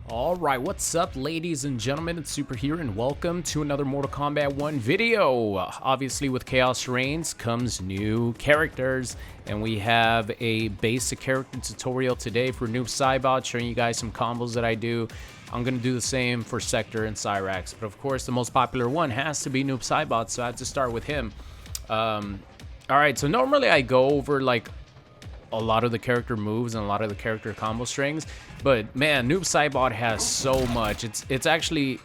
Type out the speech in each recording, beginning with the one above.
Alright, what's up ladies and gentlemen, it's Super here and welcome to another Mortal Kombat 1 video. Obviously with Chaos Reigns comes new characters, and we have a basic character tutorial today for Noob Saibot, showing you guys some combos that I do. I'm going to do the same for Sector and Cyrax, but of course the most popular one has to be Noob Saibot, so I have to start with him. Alright, so normally I go over like a lot of the character moves and a lot of the character combo strings, but man, Noob Saibot has so much. It's actually,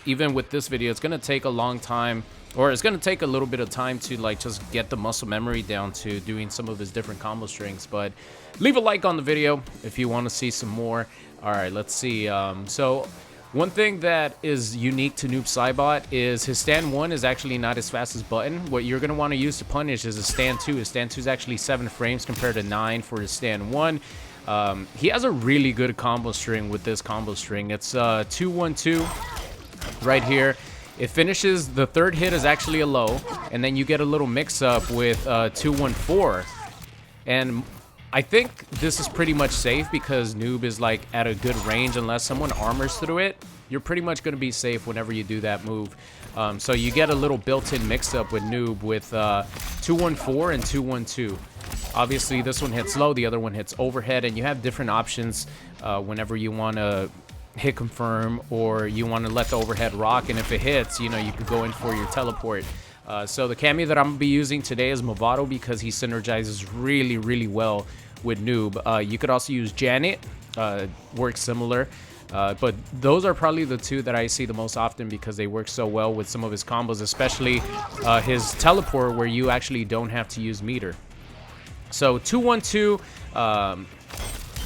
even with this video, it's gonna take a long time, or it's gonna take a little bit of time to like just get the muscle memory down to doing some of his different combo strings. But leave a like on the video if you want to see some more. All right, let's see. So one thing that is unique to Noob Saibot is his stand 1 is actually not as fast as button. What you're going to want to use to punish is a stand 2. His stand 2 is actually 7 frames compared to 9 for his stand 1. He has a really good combo string with this combo string. It's 2-1-2 right here. It finishes, the third hit is actually a low, and then you get a little mix-up with 2-1-4. And I think this is pretty much safe because Noob is like at a good range. Unless someone armors through it, you're pretty much going to be safe whenever you do that move. So you get a little built-in mix-up with Noob with 2-1-4 and 2-1-2. Obviously this one hits low, the other one hits overhead, and you have different options whenever you want to hit confirm or you want to let the overhead rock, and if it hits, you know, you could go in for your teleport. So the Kameo that I'm going to be using today is Mavado because he synergizes really well with Noob. You could also use Janet, works similar, but those are probably the two that I see the most often because they work so well with some of his combos, especially his teleport where you actually don't have to use meter. So 2-1-2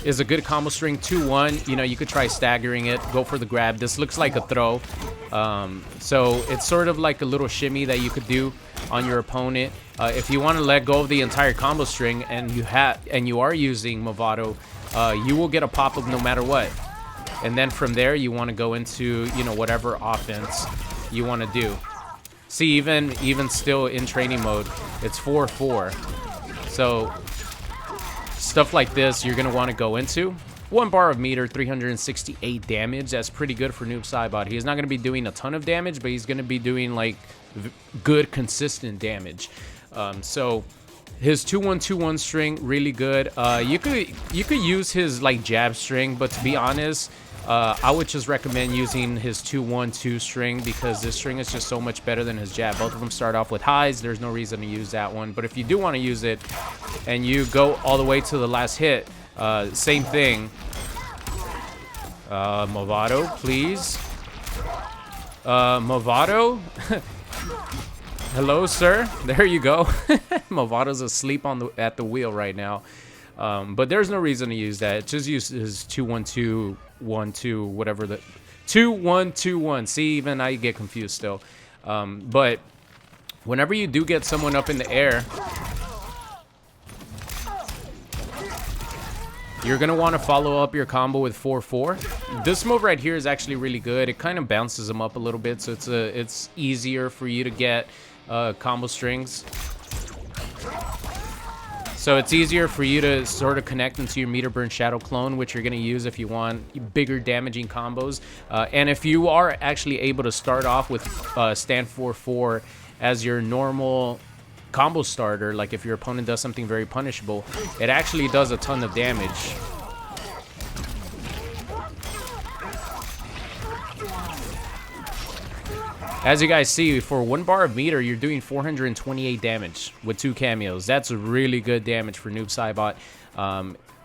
is a good combo string. 2-1, you know, you could try staggering it, go for the grab. This looks like a throw. So it's sort of like a little shimmy that you could do on your opponent. If you want to let go of the entire combo string and you are using Mavado, you will get a pop-up no matter what. And then from there you want to go into, you know, whatever offense you want to do. See, even still in training mode, it's 4-4. So stuff like this you're gonna want to go into. 1 bar of meter, 368 damage. That's pretty good for Noob Saibot. He's not going to be doing a ton of damage, but he's going to be doing like good, consistent damage. So his 2-1-2-1 string, really good. You could use his like jab string, but to be honest, I would just recommend using his 2-1-2 string because this string is just so much better than his jab. Both of them start off with highs. There's no reason to use that one. But if you do want to use it and you go all the way to the last hit, same thing. Mavado, please. Mavado. Hello, sir. There you go. Mavado's asleep at the wheel right now. But there's no reason to use that. Just use his 2-1-2-1-2, whatever the 2-1-2-1. See, even I get confused still. But whenever you do get someone up in the air, you're going to want to follow up your combo with 4-4. This move right here is actually really good. It kind of bounces them up a little bit, so it's easier for you to get combo strings. So it's easier for you to sort of connect into your meter burn shadow clone, which you're going to use if you want bigger damaging combos. And if you are actually able to start off with stand 4-4 as your normal combo starter, like if your opponent does something very punishable, it actually does a ton of damage. As you guys see, for 1 bar of meter, you're doing 428 damage with 2 Kameos. That's really good damage for Noob Saibot.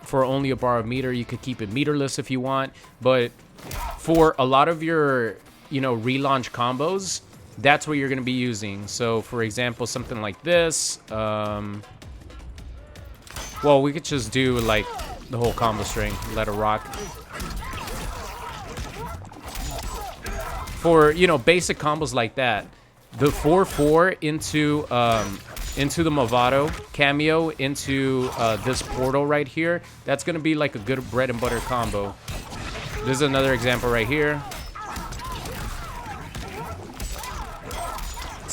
For only a bar of meter, you could keep it meterless if you want, but for a lot of your, you know, relaunch combos, that's what you're going to be using. So for example, something like this, well, we could just do like the whole combo string, let it rock. For, you know, basic combos like that, the 4-4 into the Mavado Kameo into this portal right here, that's going to be like a good bread and butter combo. This is another example right here.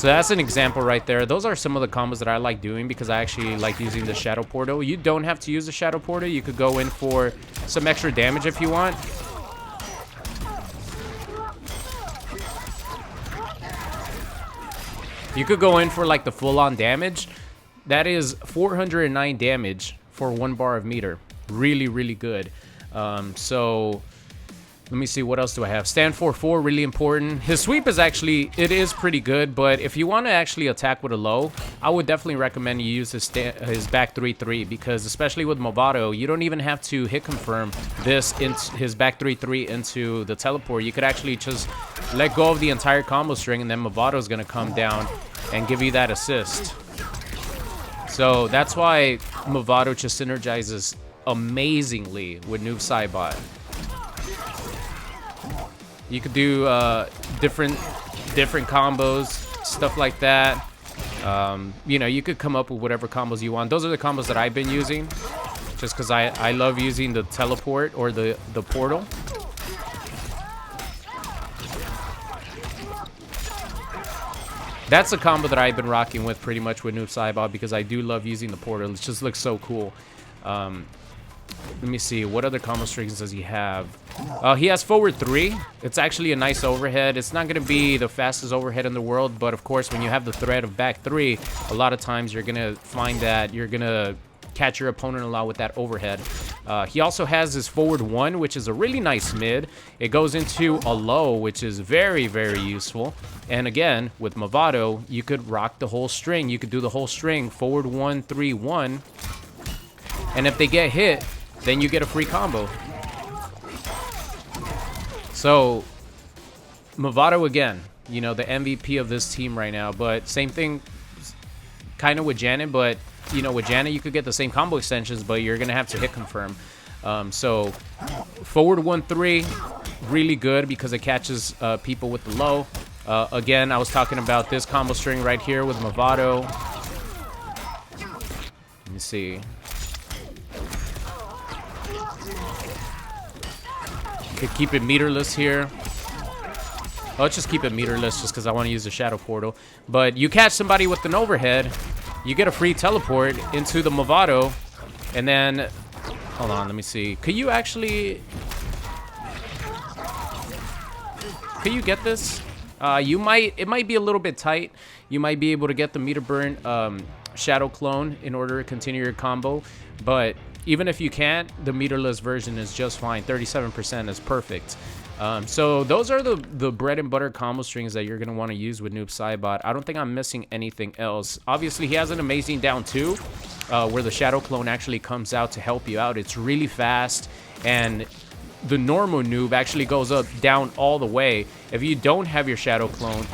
So that's an example right there. Those are some of the combos that I like doing because I actually like using the shadow portal. You don't have to use the shadow portal. You could go in for some extra damage if you want. You could go in for like the full-on damage. That is 409 damage for 1 bar of meter. Really, really good. So let me see, what else do I have? Stand 4-4, really important. His sweep is actually, it is pretty good, but if you want to actually attack with a low, I would definitely recommend you use his back 3-3, because especially with Mavado, you don't even have to hit confirm this into his back 3-3 into the teleport. You could actually just let go of the entire combo string, and then Mavado is going to come down and give you that assist. So that's why Mavado just synergizes amazingly with Noob Saibot. You could do different combos, stuff like that. You know, you could come up with whatever combos you want. Those are the combos that I've been using, just because I love using the teleport or the portal. That's a combo that I've been rocking with pretty much with Noob Saibot, because I do love using the portal. It just looks so cool. Let me see, what other combo strings does he have? He has forward 3. It's actually a nice overhead. It's not going to be the fastest overhead in the world, but of course, when you have the threat of back 3, a lot of times you're going to find that you're going to catch your opponent a lot with that overhead. He also has his forward 1, which is a really nice mid. It goes into a low, which is very, very useful. And again, with Mavado, you could rock the whole string. You could do the whole string, forward 1, 3, 1. And if they get hit, then you get a free combo. So, Mavado again, you know, the MVP of this team right now. But same thing kind of with Janet, but, you know, with Janet, you could get the same combo extensions, but you're going to have to hit confirm. So, forward 1-3, really good because it catches people with the low. Again, I was talking about this combo string right here with Mavado. Let me see. Could keep it meterless here. Let's just keep it meterless just because I want to use the shadow portal. But you catch somebody with an overhead, you get a free teleport into the Mavado, and then hold on, let me see. Could you actually get this? It might be a little bit tight. You might be able to get the meter burn shadow clone in order to continue your combo, but even if you can't, the meterless version is just fine. 37% is perfect. So those are the bread and butter combo strings that you're going to want to use with Noob Saibot. I don't think I'm missing anything else. Obviously, he has an amazing down 2, where the shadow clone actually comes out to help you out. It's really fast, and the normal Noob actually goes down all the way. If you don't have your shadow clone,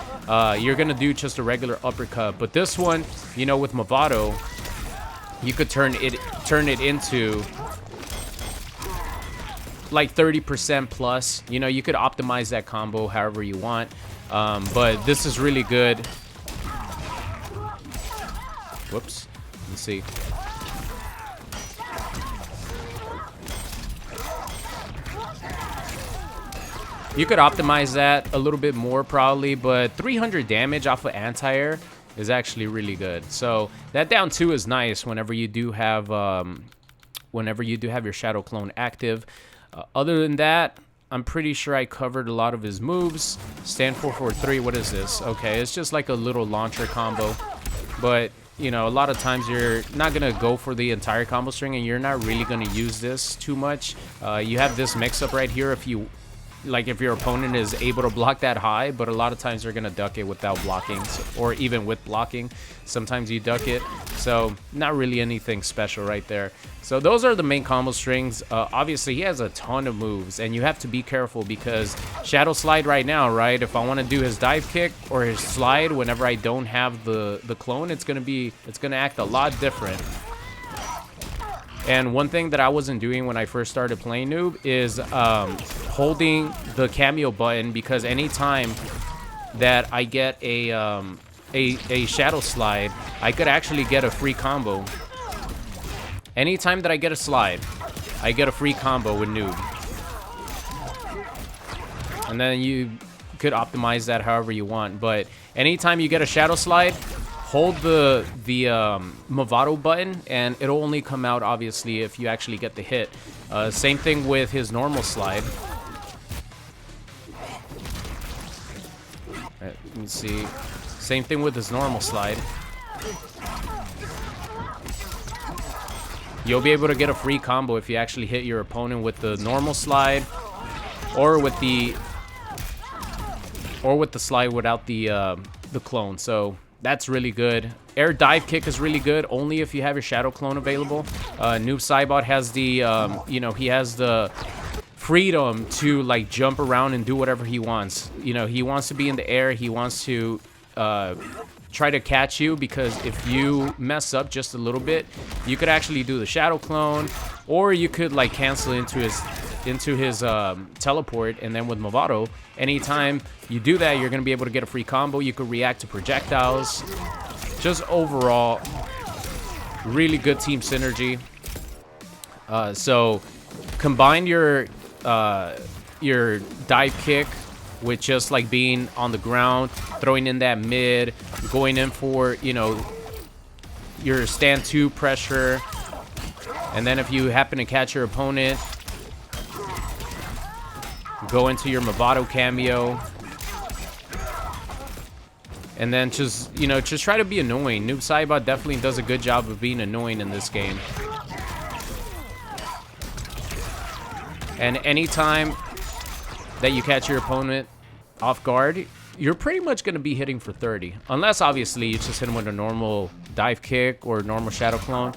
you're going to do just a regular uppercut. But this one, you know, with Mavado, you could turn it into like 30% plus. You know, you could optimize that combo however you want. But this is really good. Whoops. Let me see. You could optimize that a little bit more probably, but 300 damage off of Antiair is actually really good. So that down 2 is nice whenever you do have your shadow clone active. Other than that, I'm pretty sure I covered a lot of his moves. Stand 4-4-3, what is this? Okay, it's just like a little launcher combo. But, you know, a lot of times you're not going to go for the entire combo string, and you're not really going to use this too much. You have this mix-up right here if your opponent is able to block that high, but a lot of times they're going to duck it without blocking, or even with blocking. Sometimes you duck it, so not really anything special right there. So those are the main combo strings. Obviously, he has a ton of moves, and you have to be careful because Shadow Slide right now, right? If I want to do his dive kick or his slide whenever I don't have the clone, it's going to act a lot different. And one thing that I wasn't doing when I first started playing Noob is holding the Kameo button, because anytime that I get a Shadow Slide, I could actually get a free combo. Anytime that I get a slide, I get a free combo with Noob. And then you could optimize that however you want. But anytime you get a Shadow Slide, hold the Mavado button, and it'll only come out, obviously, if you actually get the hit. Same thing with his normal slide. Let me see. Same thing with his normal slide. You'll be able to get a free combo if you actually hit your opponent with the normal slide, or with the slide without the clone. So that's really good. Air dive kick is really good only if you have your shadow clone available. Noob Saibot has the you know, he has the freedom to like jump around and do whatever he wants. You know, he wants to be in the air. He wants to try to catch you, because if you mess up just a little bit, you could actually do the shadow clone, or you could like cancel into his teleport. And then with Mavado, anytime you do that, you're gonna be able to get a free combo. You could react to projectiles. Just overall, really good team synergy. So combine your dive kick with just like being on the ground, throwing in that mid, going in for, you know, your stand 2 pressure, and then if you happen to catch your opponent, go into your Mavado Kameo, and then just, you know, just try to be annoying. Noob Saibot definitely does a good job of being annoying in this game. And anytime that you catch your opponent off guard, you're pretty much going to be hitting for 30. Unless, obviously, you just hit him with a normal dive kick or normal shadow clone.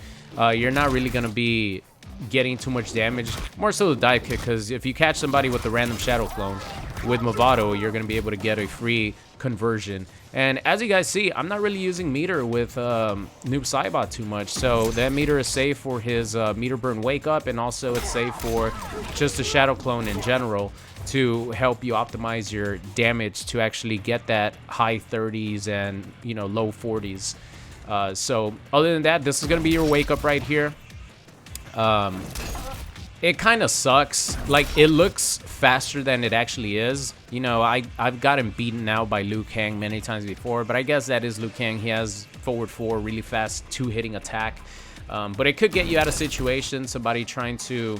You're not really going to be getting too much damage. More so the dive kick, because if you catch somebody with a random shadow clone, with Mavado, you're going to be able to get a free conversion. And as you guys see, I'm not really using meter with Noob Saibot too much. So that meter is safe for his meter burn wake up, and also it's safe for just the shadow clone in general, to help you optimize your damage to actually get that high 30s and, you know, low 40s. So other than that, this is going to be your wake up right here. It kind of sucks. Like, it looks faster than it actually is. You know, I've gotten beaten out by Liu Kang many times before, but I guess that is Liu Kang. He has forward 4, really fast 2-hitting attack. But it could get you out of situation, somebody trying to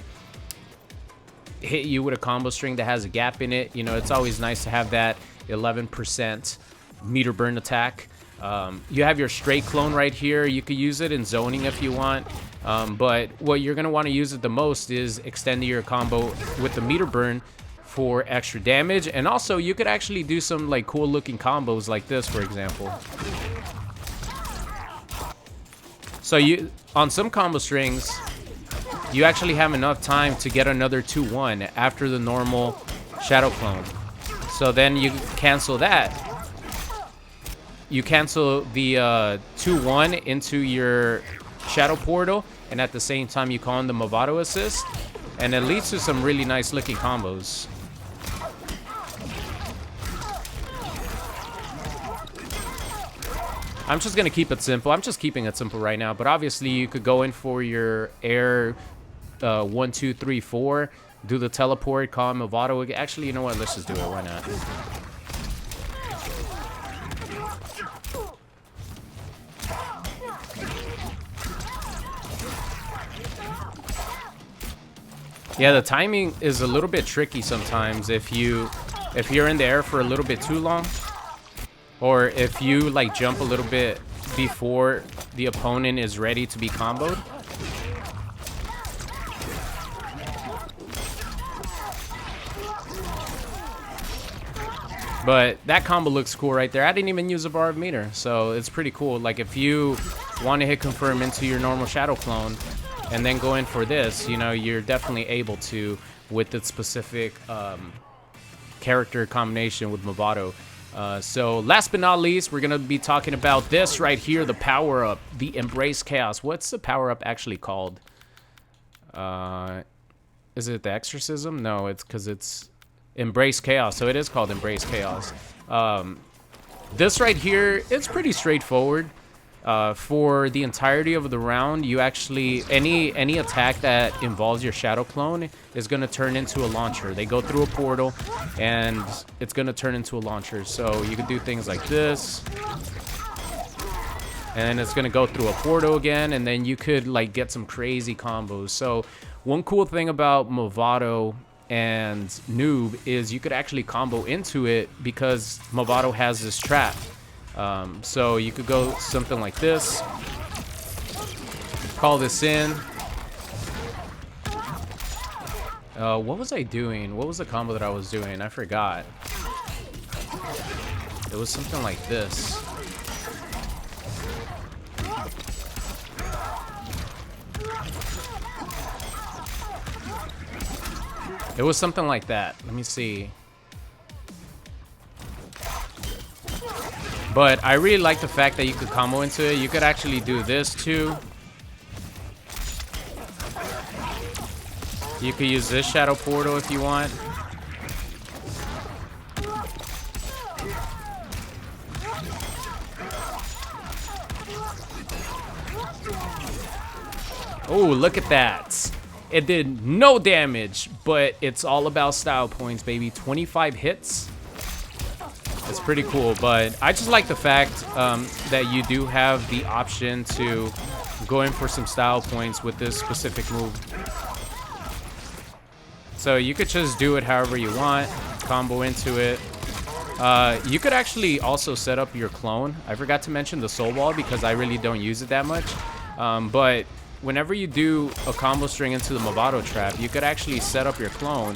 hit you with a combo string that has a gap in it. You know, it's always nice to have that 11% meter burn attack. You have your straight clone right here. You could use it in zoning if you want. But what you're going to want to use it the most is extending your combo with the meter burn for extra damage. And also, you could actually do some like cool looking combos like this, for example. So you, on some combo strings, you actually have enough time to get another 2-1 after the normal shadow clone. So then you cancel that. You cancel the 2-1 into your shadow portal, and at the same time you call in the Mavado assist, and it leads to some really nice looking combos. I'm just gonna keep it simple. I'm just keeping it simple right now, but obviously you could go in for your air 1, 2, 3, 4, do the teleport, call Mavado. Actually, you know what? Let's just do it. Why not? Yeah, the timing is a little bit tricky sometimes if you're in the air for a little bit too long, or if you like jump a little bit before the opponent is ready to be comboed. But that combo looks cool right there. I didn't even use a bar of meter, so it's pretty cool. Like, if you want to hit confirm into your normal shadow clone and then go in for this, you know, you're definitely able to with the specific character combination with Mavado. So last but not least, we're going to be talking about this right here, the power-up, the Embrace Chaos. What's the power-up actually called? Is it the Exorcism? No, it's because it's Embrace Chaos, so it is called Embrace Chaos. This right here, it's pretty straightforward. For the entirety of the round, you actually, any attack that involves your shadow clone is going to turn into a launcher. They go through a portal, and it's going to turn into a launcher. So you can do things like this, and it's going to go through a portal again, and then you could like get some crazy combos. So one cool thing about Mavado and Noob is you could actually combo into it because Mavado has this trap. So you could go something like this. Call this in. What was I doing? What was the combo that I was doing? I forgot. It was something like this. It was something like that. Let me see. But I really like the fact that you could combo into it. You could actually do this too. You could use this shadow portal if you want. Oh, look at that. It did no damage, but it's all about style points, baby. 25 hits. It's pretty cool, but I just like the fact that you do have the option to go in for some style points with this specific move. So you could just do it however you want, combo into it. You could actually also set up your clone. I forgot to mention the soul ball because I really don't use it that much. But whenever you do a combo string into the Mavado trap, you could actually set up your clone.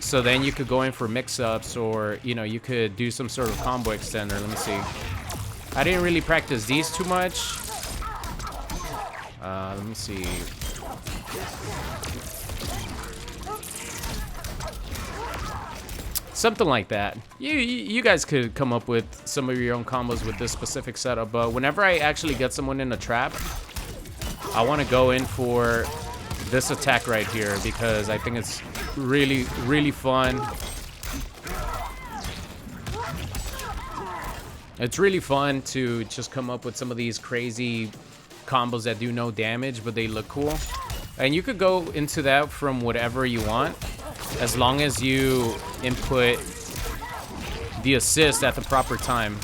So then you could go in for mix-ups, or, you know, you could do some sort of combo extender. Let me see. I didn't really practice these too much. Let me see. Something like that. You guys could come up with some of your own combos with this specific setup, but whenever I actually get someone in a trap, I want to go in for this attack right here because I think it's really, really fun. It's really fun to just come up with some of these crazy combos that do no damage, but they look cool. And you could go into that from whatever you want, as long as you input the assist at the proper time.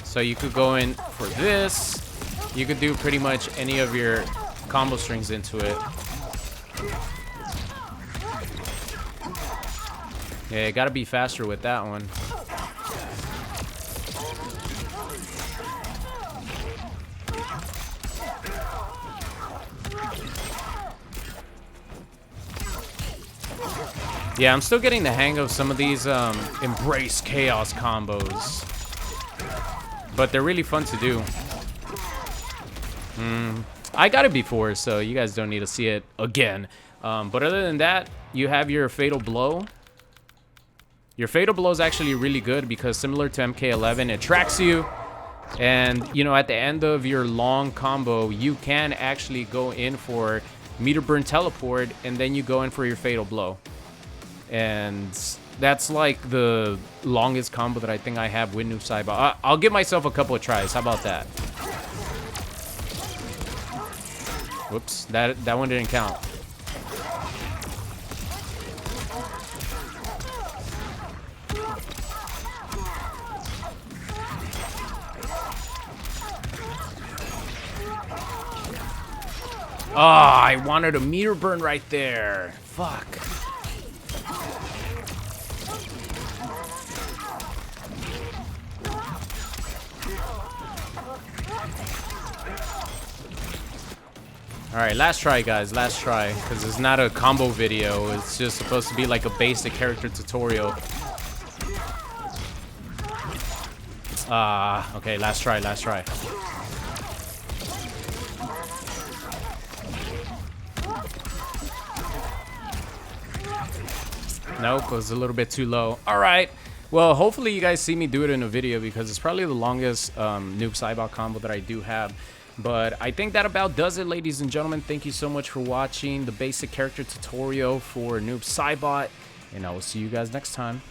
So you could go in for this. You could do pretty much any of your combo strings into it. Yeah, you gotta be faster with that one. Yeah, I'm still getting the hang of some of these embrace chaos combos, but they're really fun to do. I got it before, so you guys don't need to see it again. But other than that, you have your fatal blow. Your fatal blow is actually really good because similar to MK11, it tracks you. And, you know, at the end of your long combo, you can actually go in for meter burn teleport, and then you go in for your fatal blow. And that's like the longest combo that I think I have with Noob Saibot. I'll give myself a couple of tries. How about that? Whoops, that one didn't count. Oh, I wanted a meter burn right there. Fuck. Alright, last try, guys. Last try. Because it's not a combo video. It's just supposed to be like a basic character tutorial. Okay, last try, last try. Nope, it was a little bit too low. Alright. Well, hopefully you guys see me do it in a video because it's probably the longest Noob Saibot combo that I do have. But I think that about does it, ladies and gentlemen. Thank you so much for watching the basic character tutorial for Noob Saibot, and I will see you guys next time.